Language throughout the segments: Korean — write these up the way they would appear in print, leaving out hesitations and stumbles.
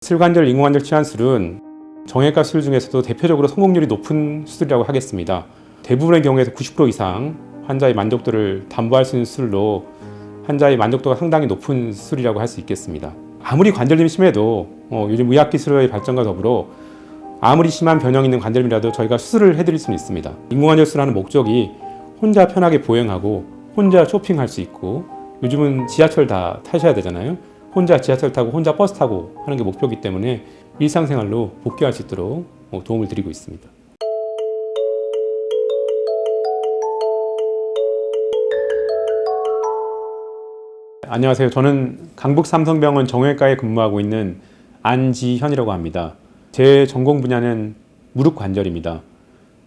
슬관절 인공관절 치환술은 정형외과 수술 중에서도 대표적으로 성공률이 높은 수술이라고 하겠습니다. 대부분의 경우에서 90% 이상 환자의 만족도를 담보할 수 있는 수술로 환자의 만족도가 상당히 높은 수술이라고 할 수 있겠습니다. 아무리 관절염이 심해도 요즘 의학기술의 발전과 더불어 아무리 심한 변형이 있는 관절염이라도 저희가 수술을 해드릴 수는 있습니다. 인공관절 수술하는 목적이 혼자 편하게 보행하고 혼자 쇼핑할 수 있고, 요즘은 지하철 다 타셔야 되잖아요. 혼자 지하철 타고 혼자 버스 타고 하는 게 목표이기 때문에 일상생활로 복귀할 수 있도록 도움을 드리고 있습니다. 안녕하세요. 저는 강북 삼성병원 정형외과에 근무하고 있는 안지현이라고 합니다. 제 전공 분야는 무릎 관절입니다.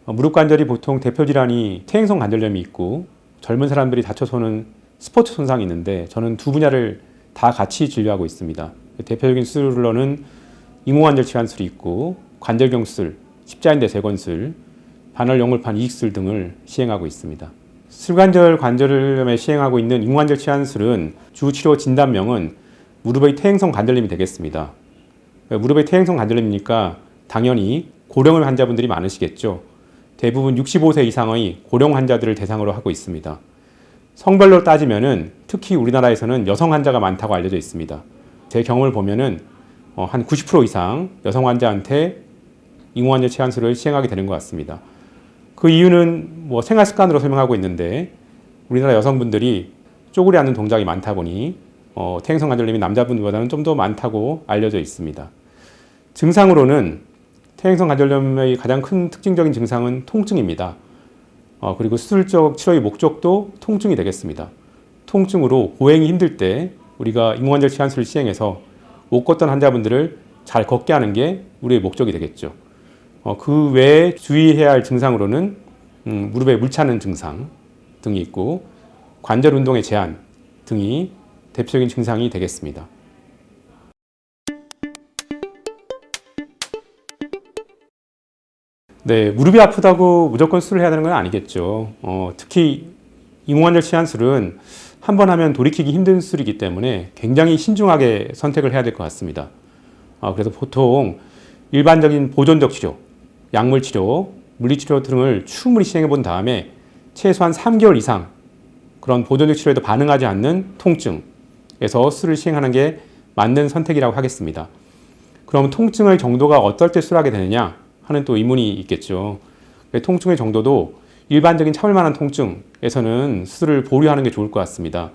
무릎 관절이 보통 대표 질환이 퇴행성 관절염이 있고 젊은 사람들이 다쳐서는 스포츠 손상이 있는데, 저는 두 분야를 다 같이 진료하고 있습니다. 대표적인 수술로는 인공관절 치환술이 있고 관절경 수술, 십자인대 재건술, 반월 영물판 이식술 등을 시행하고 있습니다. 슬관절 관절염에 시행하고 있는 인공관절 치환술은 주 치료 진단명은 무릎의 퇴행성 관절염이 되겠습니다. 무릎의 퇴행성 관절염이니까 당연히 고령 환자분들이 많으시겠죠. 대부분 65세 이상의 고령 환자들을 대상으로 하고 있습니다. 성별로 따지면은 특히 우리나라에서는 여성 환자가 많다고 알려져 있습니다. 제 경험을 보면은 한 90% 이상 여성 환자한테 인공관절 치환술을 시행하게 되는 것 같습니다. 그 이유는 생활 습관으로 설명하고 있는데, 우리나라 여성분들이 쪼그려 앉는 동작이 많다 보니 퇴행성 관절염이 남자분들보다는 좀 더 많다고 알려져 있습니다. 증상으로는 퇴행성 관절염의 가장 큰 특징적인 증상은 통증입니다. 그리고 수술적 치료의 목적도 통증이 되겠습니다. 통증으로 보행이 힘들 때 우리가 인공관절 치환술을 시행해서 못 걷던 환자분들을 잘 걷게 하는 게 우리의 목적이 되겠죠. 그 외에 주의해야 할 증상으로는 무릎에 물 차는 증상 등이 있고 관절 운동의 제한 등이 대표적인 증상이 되겠습니다. 네, 무릎이 아프다고 무조건 수술을 해야 되는 건 아니겠죠. 특히 인공관절 치환술은 한 번 하면 돌이키기 힘든 수술이기 때문에 굉장히 신중하게 선택을 해야 될 것 같습니다. 그래서 보통 일반적인 보존적 치료, 약물 치료, 물리치료 등을 충분히 시행해 본 다음에 최소한 3개월 이상 그런 보존적 치료에도 반응하지 않는 통증에서 수술을 시행하는 게 맞는 선택이라고 하겠습니다. 그럼 통증의 정도가 어떨 때 수술하게 되느냐 하는 또 의문이 있겠죠. 통증의 정도도 일반적인 참을 만한 통증에서는 수술을 보류하는 게 좋을 것 같습니다.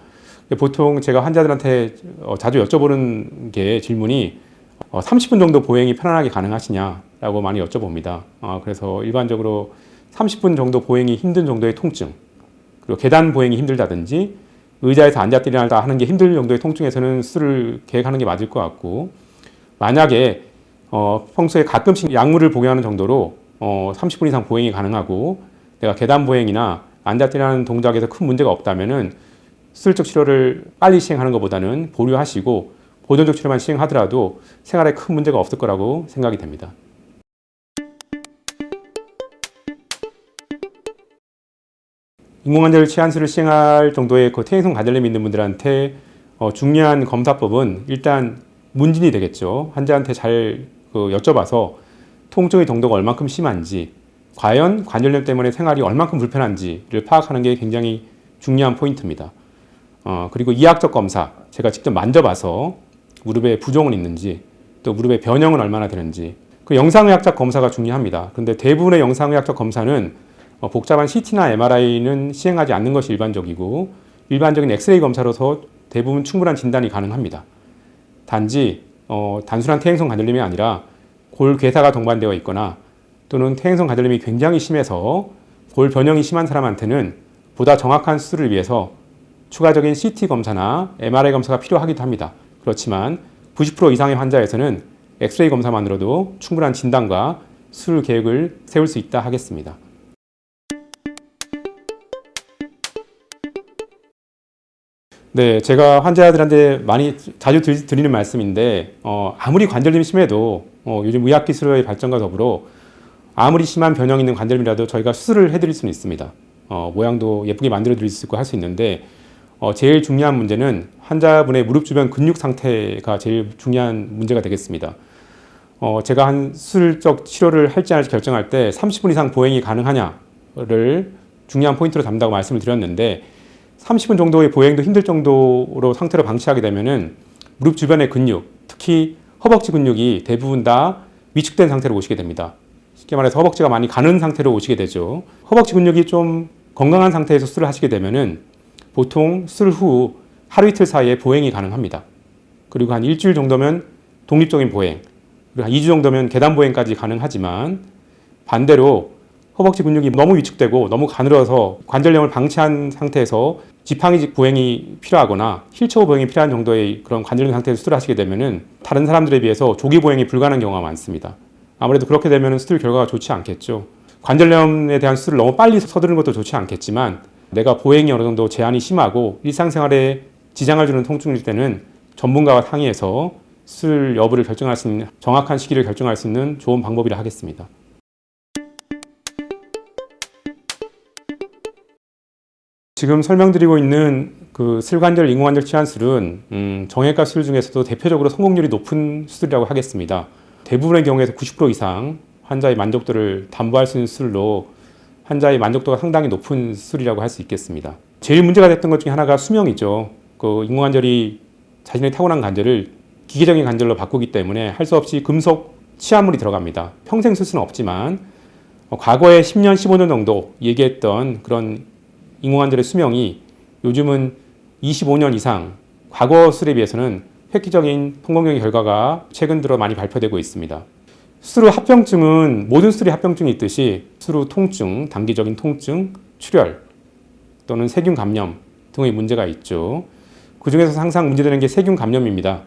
보통 제가 환자들한테 자주 여쭤보는 게 질문이 30분 정도 보행이 편안하게 가능하시냐라고 많이 여쭤봅니다. 그래서 일반적으로 30분 정도 보행이 힘든 정도의 통증, 그리고 계단 보행이 힘들다든지 의자에서 앉았다 일어났다 하는 게 힘들 정도의 통증에서는 수술을 계획하는 게 맞을 것 같고, 만약에 평소에 가끔씩 약물을 복용하는 정도로 30분 이상 보행이 가능하고 내가 계단 보행이나 앉았다 일어나는 동작에서 큰 문제가 없다면은 수술적 치료를 빨리 시행하는 것보다는 보류하시고 보존적 치료만 시행하더라도 생활에 큰 문제가 없을 거라고 생각이 됩니다. 인공관절 치환술을 시행할 정도의 퇴행성 관절염이 있는 분들한테 중요한 검사법은 일단 문진이 되겠죠. 환자한테 잘 여쭤봐서 통증의 정도가 얼만큼 심한지, 과연 관절염 때문에 생활이 얼만큼 불편한지를 파악하는 게 굉장히 중요한 포인트입니다. 그리고 이학적 검사, 제가 직접 만져봐서 무릎에 부종은 있는지, 또 무릎의 변형은 얼마나 되는지, 그 영상의학적 검사가 중요합니다. 그런데 대부분의 영상의학적 검사는 복잡한 CT나 MRI는 시행하지 않는 것이 일반적이고, 일반적인 엑스레이 검사로서 대부분 충분한 진단이 가능합니다. 단지 단순한 퇴행성 관절염이 아니라 골괴사가 동반되어 있거나 또는 퇴행성 관절염이 굉장히 심해서 골 변형이 심한 사람한테는 보다 정확한 수술을 위해서 추가적인 CT 검사나 MRI 검사가 필요하기도 합니다. 그렇지만 90% 이상의 환자에서는 엑스레이 검사만으로도 충분한 진단과 수술 계획을 세울 수 있다 하겠습니다. 네, 제가 환자들한테 자주 드리는 말씀인데, 아무리 관절염이 심해도 요즘 의학기술의 발전과 더불어 아무리 심한 변형이 있는 관절염이라도 저희가 수술을 해드릴 수는 있습니다. 모양도 예쁘게 만들어 드릴 수 있고 할 수 있는데, 제일 중요한 문제는 환자분의 무릎 주변 근육 상태가 제일 중요한 문제가 되겠습니다. 제가 한 수술적 치료를 할지 안 할지 결정할 때 30분 이상 보행이 가능하냐를 중요한 포인트로 담다고 말씀을 드렸는데 30분 정도의 보행도 힘들 정도로 상태로 방치하게 되면은 무릎 주변의 근육, 특히 허벅지 근육이 대부분 다 위축된 상태로 오시게 됩니다. 쉽게 말해서 허벅지가 많이 가는 상태로 오시게 되죠. 허벅지 근육이 좀 건강한 상태에서 수술을 하시게 되면은 보통 수술 후 하루 이틀 사이에 보행이 가능합니다. 그리고 한 일주일 정도면 독립적인 보행, 그리고 한 2주 정도면 계단 보행까지 가능하지만 반대로 허벅지 근육이 너무 위축되고 너무 가늘어서 관절염을 방치한 상태에서 지팡이 보행이 필요하거나 휠체어 보행이 필요한 정도의 그런 관절염 상태에서 수술을 하시게 되면은 다른 사람들에 비해서 조기 보행이 불가능한 경우가 많습니다. 아무래도 그렇게 되면 수술 결과가 좋지 않겠죠. 관절염에 대한 수술을 너무 빨리 서두르는 것도 좋지 않겠지만 내가 보행이 어느 정도 제한이 심하고 일상생활에 지장을 주는 통증일 때는 전문가와 상의해서 수술 여부를 결정할 수 있는 정확한 시기를 결정할 수 있는 좋은 방법이라 하겠습니다. 지금 설명드리고 있는 그 슬관절, 인공관절 치환술은 정형외과 수술 중에서도 대표적으로 성공률이 높은 수술이라고 하겠습니다. 대부분의 경우에서 90% 이상 환자의 만족도를 담보할 수 있는 수술로 환자의 만족도가 상당히 높은 수술이라고 할 수 있겠습니다. 제일 문제가 됐던 것 중에 하나가 수명이죠. 그 인공관절이 자신의 타고난 관절을 기계적인 관절로 바꾸기 때문에 할 수 없이 금속 치환물이 들어갑니다. 평생 쓸 수는 없지만 과거에 10년, 15년 정도 얘기했던 그런 인공관절의 수명이 요즘은 25년 이상, 과거 수술에 비해서는 획기적인 성공적인 결과가 최근 들어 많이 발표되고 있습니다. 수술 후 합병증은 모든 수술에 합병증이 있듯이 수술 후 통증, 단기적인 통증, 출혈 또는 세균 감염 등의 문제가 있죠. 그 중에서 항상 문제되는 게 세균 감염입니다.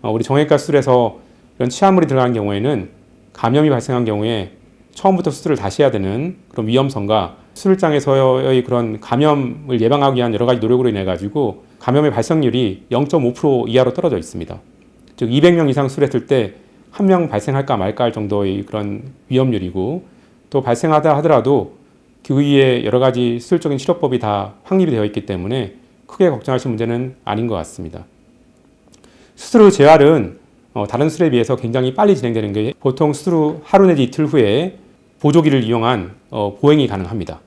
우리 정형외과 수술에서 이런 치환물이 들어간 경우에는 감염이 발생한 경우에 처음부터 수술을 다시 해야 되는 그런 위험성과 수술장에서의 그런 감염을 예방하기 위한 여러 가지 노력으로 인해 가지고 감염의 발생률이 0.5% 이하로 떨어져 있습니다. 즉 200명 이상 수술했을 때 1명 발생할까 말까 할 정도의 그런 위험률이고 또 발생하다 하더라도 그 위에 여러 가지 수술적인 치료법이 다 확립이 되어 있기 때문에 크게 걱정하실 문제는 아닌 것 같습니다. 수술 후 재활은 다른 수술에 비해서 굉장히 빨리 진행되는 게 보통 수술 후 하루 내지 이틀 후에 보조기를 이용한 보행이 가능합니다.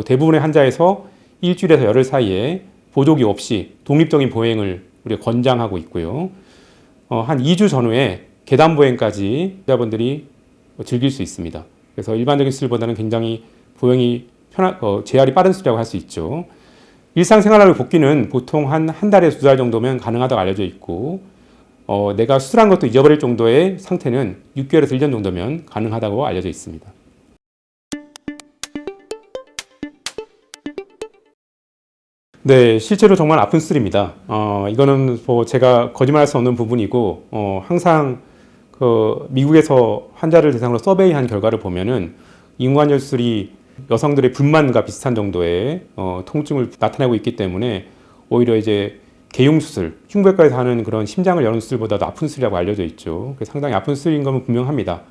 대부분의 환자에서 일주일에서 열흘 사이에 보조기 없이 독립적인 보행을 우리가 권장하고 있고요. 한 2주 전후에 계단 보행까지 환자분들이 즐길 수 있습니다. 그래서 일반적인 수술보다는 굉장히 보행이 재활이 빠른 수술이라고 할 수 있죠. 일상생활의 복귀는 보통 한 달에 2달 정도면 가능하다고 알려져 있고 내가 수술한 것도 잊어버릴 정도의 상태는 6개월에서 1년 정도면 가능하다고 알려져 있습니다. 네, 실제로 정말 아픈 수술입니다. 이거는 제가 거짓말할 수 없는 부분이고 항상 미국에서 환자를 대상으로 서베이한 결과를 보면은 인공관절 수술이 여성들의 불만과 비슷한 정도의 통증을 나타내고 있기 때문에 오히려 이제 개용 수술, 흉부외과에서 하는 그런 심장을 여는 수술보다도 아픈 수술이라고 알려져 있죠. 상당히 아픈 수술인 건 분명합니다.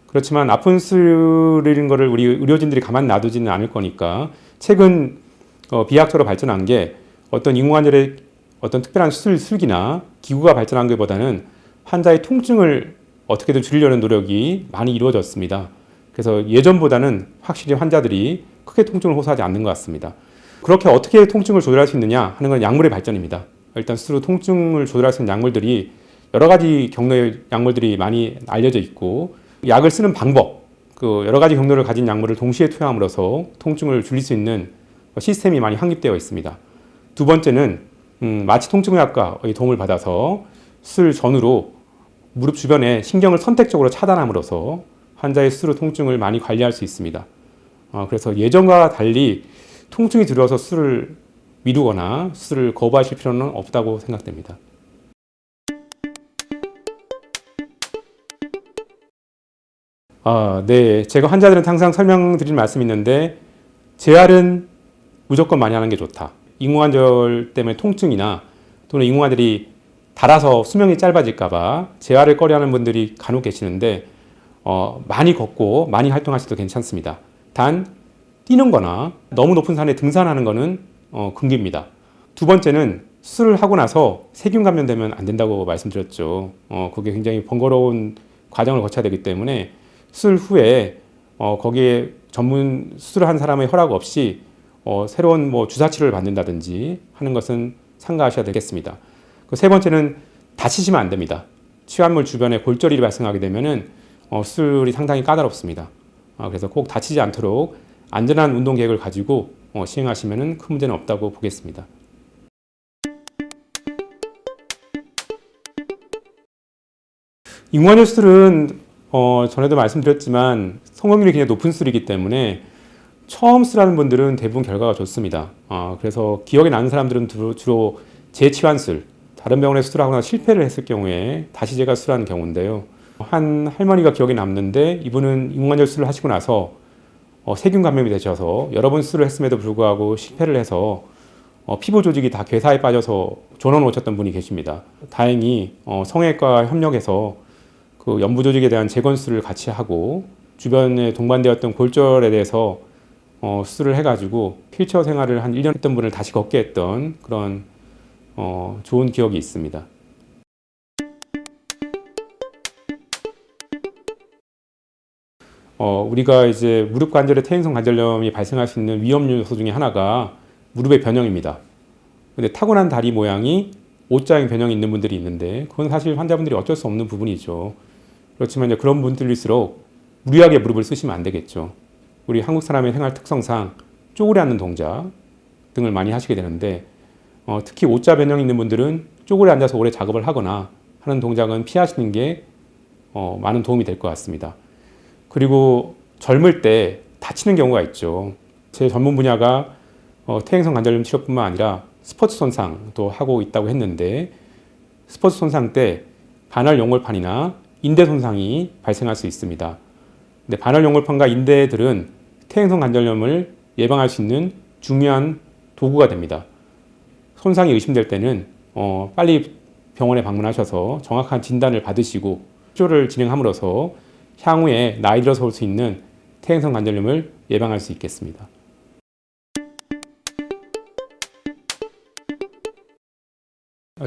그렇지만 아픈 수술인 거를 우리 의료진들이 가만 놔두지는 않을 거니까 최근 비약적으로 발전한 게 어떤 인공관절의 어떤 특별한 수술기나 기구가 발전한 것보다는 환자의 통증을 어떻게든 줄이려는 노력이 많이 이루어졌습니다. 그래서 예전보다는 확실히 환자들이 크게 통증을 호소하지 않는 것 같습니다. 그렇게 어떻게 통증을 조절할 수 있느냐 하는 건 약물의 발전입니다. 일단 수술 후 통증을 조절할 수 있는 약물들이 여러 가지 경로의 약물들이 많이 알려져 있고 약을 쓰는 방법, 여러 가지 경로를 가진 약물을 동시에 투여함으로써 통증을 줄일 수 있는 시스템이 많이 확립되어 있습니다. 두 번째는 마취 통증의학과의 도움을 받아서 수술 전후로 무릎 주변에 신경을 선택적으로 차단함으로써 환자의 수술 후 통증을 많이 관리할 수 있습니다. 그래서 예전과 달리 통증이 들어서 수술을 미루거나 수술을 거부하실 필요는 없다고 생각됩니다. 네. 제가 환자들한테 항상 설명드리는 말씀이 있는데 재활은 무조건 많이 하는 게 좋다. 인공관절 때문에 통증이나 또는 인공관절이 닳아서 수명이 짧아질까봐 재활을 꺼려하는 분들이 간혹 계시는데 많이 걷고 많이 활동하셔도 괜찮습니다. 단 뛰는 거나 너무 높은 산에 등산하는 거는 금기입니다. 두 번째는 수술을 하고 나서 세균 감염되면 안 된다고 말씀드렸죠. 그게 굉장히 번거로운 과정을 거쳐야 되기 때문에 수술 후에 거기에 전문 수술을 한 사람의 허락 없이 새로운 뭐 주사 치료를 받는다든지 하는 것은 삼가하셔야 되겠습니다. 그 세 번째는 다치시면 안 됩니다. 치환물 주변에 골절이 발생하게 되면은 수술이 상당히 까다롭습니다. 그래서 꼭 다치지 않도록 안전한 운동 계획을 가지고 시행하시면은 큰 문제는 없다고 보겠습니다. 인공관절 수술은 전에도 말씀드렸지만 성공률이 굉장히 높은 수술이기 때문에 처음 수술하는 분들은 대부분 결과가 좋습니다. 그래서 기억에 나는 사람들은 주로 재치환술, 다른 병원에 수술하거나 실패를 했을 경우에 다시 제가 수술하는 경우인데요. 한 할머니가 기억에 남는데 이분은 인공관절 수술을 하시고 나서 세균 감염이 되셔서 여러 번 수술을 했음에도 불구하고 실패를 해서 피부 조직이 다 괴사에 빠져서 전원 오셨던 분이 계십니다. 다행히 성형외과 협력해서 그 연부 조직에 대한 재건 수술을 같이 하고 주변에 동반되었던 골절에 대해서 수술을 해가지고 휠체어 생활을 한 1년 했던 분을 다시 걷게 했던 그런 좋은 기억이 있습니다. 우리가 이제 무릎 관절에 퇴행성 관절염이 발생할 수 있는 위험 요소 중에 하나가 무릎의 변형입니다. 근데 타고난 다리 모양이 O자형 변형이 있는 분들이 있는데 그건 사실 환자분들이 어쩔 수 없는 부분이죠. 그렇지만 이제 그런 분들일수록 무리하게 무릎을 쓰시면 안 되겠죠. 우리 한국 사람의 생활 특성상 쪼그려 앉는 동작 등을 많이 하시게 되는데 특히 O자 변형이 있는 분들은 쪼그려 앉아서 오래 작업을 하거나 하는 동작은 피하시는 게 많은 도움이 될 것 같습니다. 그리고 젊을 때 다치는 경우가 있죠. 제 전문 분야가 퇴행성 관절염 치료뿐만 아니라 스포츠 손상도 하고 있다고 했는데 스포츠 손상 때 반월 연골판이나 인대 손상이 발생할 수 있습니다. 근데 반월 연골판과 인대들은 퇴행성 관절염을 예방할 수 있는 중요한 도구가 됩니다. 손상이 의심될 때는 빨리 병원에 방문하셔서 정확한 진단을 받으시고 치료를 진행함으로써 향후에 나이 들어서 올 수 있는 퇴행성 관절염을 예방할 수 있겠습니다.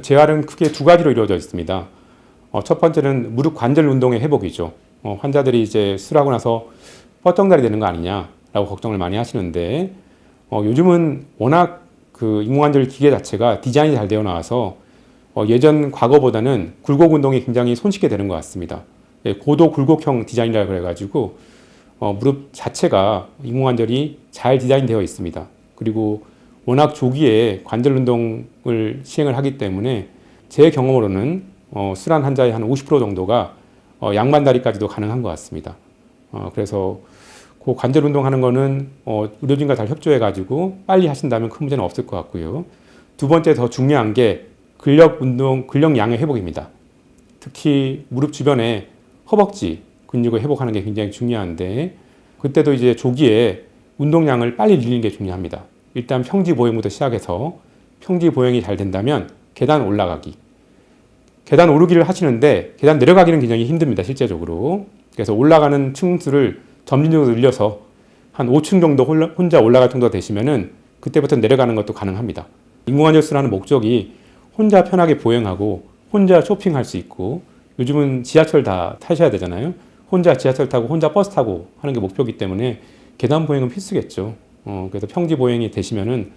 재활은 크게 두 가지로 이루어져 있습니다. 첫 번째는 무릎 관절 운동의 회복이죠. 환자들이 이제 수술하고 나서 뻗정다리 되는 거 아니냐라고 걱정을 많이 하시는데 요즘은 워낙 그 인공관절 기계 자체가 디자인이 잘 되어 나와서 예전 과거보다는 굴곡 운동이 굉장히 손쉽게 되는 것 같습니다. 고도 굴곡형 디자인이라 그래가지고 무릎 자체가 인공관절이 잘 디자인되어 있습니다. 그리고 워낙 조기에 관절 운동을 시행을 하기 때문에 제 경험으로는 수술한 환자의 한 50% 정도가 양반다리까지도 가능한 것 같습니다. 그래서 그 관절 운동하는 거는 의료진과 잘 협조해가지고 빨리 하신다면 큰 문제는 없을 것 같고요. 두 번째 더 중요한 게 근력 운동, 근력량의 회복입니다. 특히 무릎 주변에 허벅지 근육을 회복하는 게 굉장히 중요한데 그때도 이제 조기에 운동량을 빨리 늘리는 게 중요합니다. 일단 평지 보행부터 시작해서 평지 보행이 잘 된다면 계단 올라가기. 계단 오르기를 하시는데 계단 내려가기는 굉장히 힘듭니다. 실제적으로. 그래서 올라가는 층수를 점진적으로 늘려서 한 5층 정도 혼자 올라갈 정도가 되시면은 그때부터 내려가는 것도 가능합니다. 인공관절 수술하는 목적이 혼자 편하게 보행하고 혼자 쇼핑할 수 있고 요즘은 지하철 다 타셔야 되잖아요. 혼자 지하철 타고 혼자 버스 타고 하는 게 목표이기 때문에 계단 보행은 필수겠죠. 그래서 평지 보행이 되시면은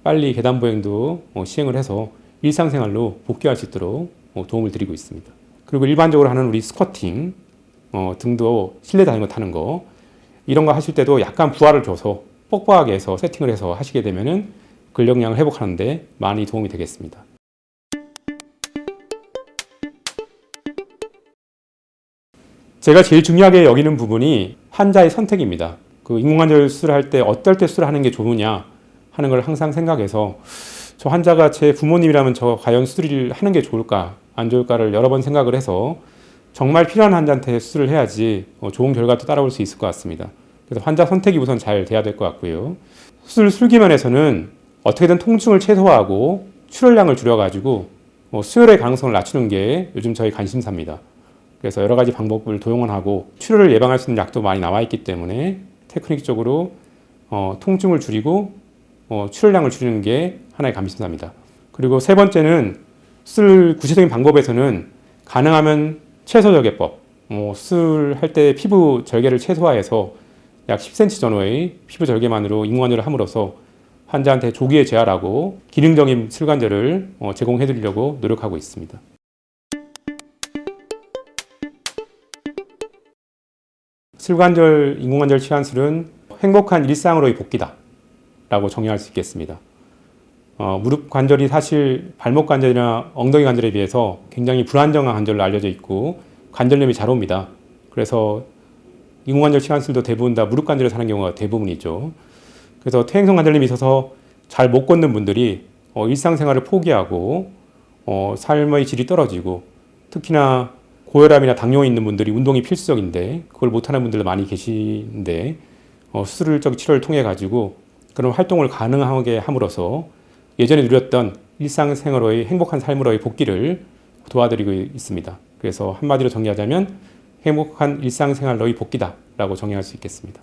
빨리 계단 보행도 시행을 해서 일상생활로 복귀할 수 있도록 도움을 드리고 있습니다. 그리고 일반적으로 하는 우리 스쿼팅 등도 실내 자전거 타는 거 이런 거 하실 때도 약간 부하를 줘서 뻑뻑하게 해서 세팅을 해서 하시게 되면은 근력량을 회복하는데 많이 도움이 되겠습니다. 제가 제일 중요하게 여기는 부분이 환자의 선택입니다. 그 인공관절 수술할 때 어떨 때 수술하는 게 좋으냐 하는 걸 항상 생각해서 저 환자가 제 부모님이라면 저 과연 수술을 하는 게 좋을까 안 좋을까를 여러 번 생각을 해서 정말 필요한 환자한테 수술을 해야지 좋은 결과도 따라올 수 있을 것 같습니다. 그래서 환자 선택이 우선 잘 돼야 될 것 같고요. 수술 술기면에서는 어떻게든 통증을 최소화하고 출혈량을 줄여가지고 수혈의 가능성을 낮추는 게 요즘 저희 관심사입니다. 그래서 여러 가지 방법을 동원하고 출혈을 예방할 수 있는 약도 많이 나와 있기 때문에 테크닉적으로 통증을 줄이고 출혈량을 줄이는 게 하나의 관심사입니다. 그리고 세 번째는 수술 구체적인 방법에서는 가능하면 채소 절개법, 수술할 때 피부 절개를 최소화해서 약 10cm 전후의 피부 절개만으로 인공관절을 함으로써 환자한테 조기에 재활하고 기능적인 슬관절을 제공해 드리려고 노력하고 있습니다. 슬관절, 인공관절 치환술은 행복한 일상으로의 복귀다 라고 정의할 수 있겠습니다. 무릎 관절이 사실 발목 관절이나 엉덩이 관절에 비해서 굉장히 불안정한 관절로 알려져 있고 관절염이 잘 옵니다. 그래서 인공관절 치환술도 대부분 다 무릎 관절에서 하는 경우가 대부분이죠. 그래서 퇴행성 관절염이 있어서 잘 못 걷는 분들이 일상생활을 포기하고 삶의 질이 떨어지고 특히나 고혈압이나 당뇨 있는 분들이 운동이 필수적인데 그걸 못하는 분들도 많이 계신데 수술적 치료를 통해 가지고 그런 활동을 가능하게 함으로써 예전에 누렸던 일상생활의 행복한 삶으로의 복귀를 도와드리고 있습니다. 그래서 한마디로 정리하자면 행복한 일상생활로의 복귀다 라고 정의할 수 있겠습니다.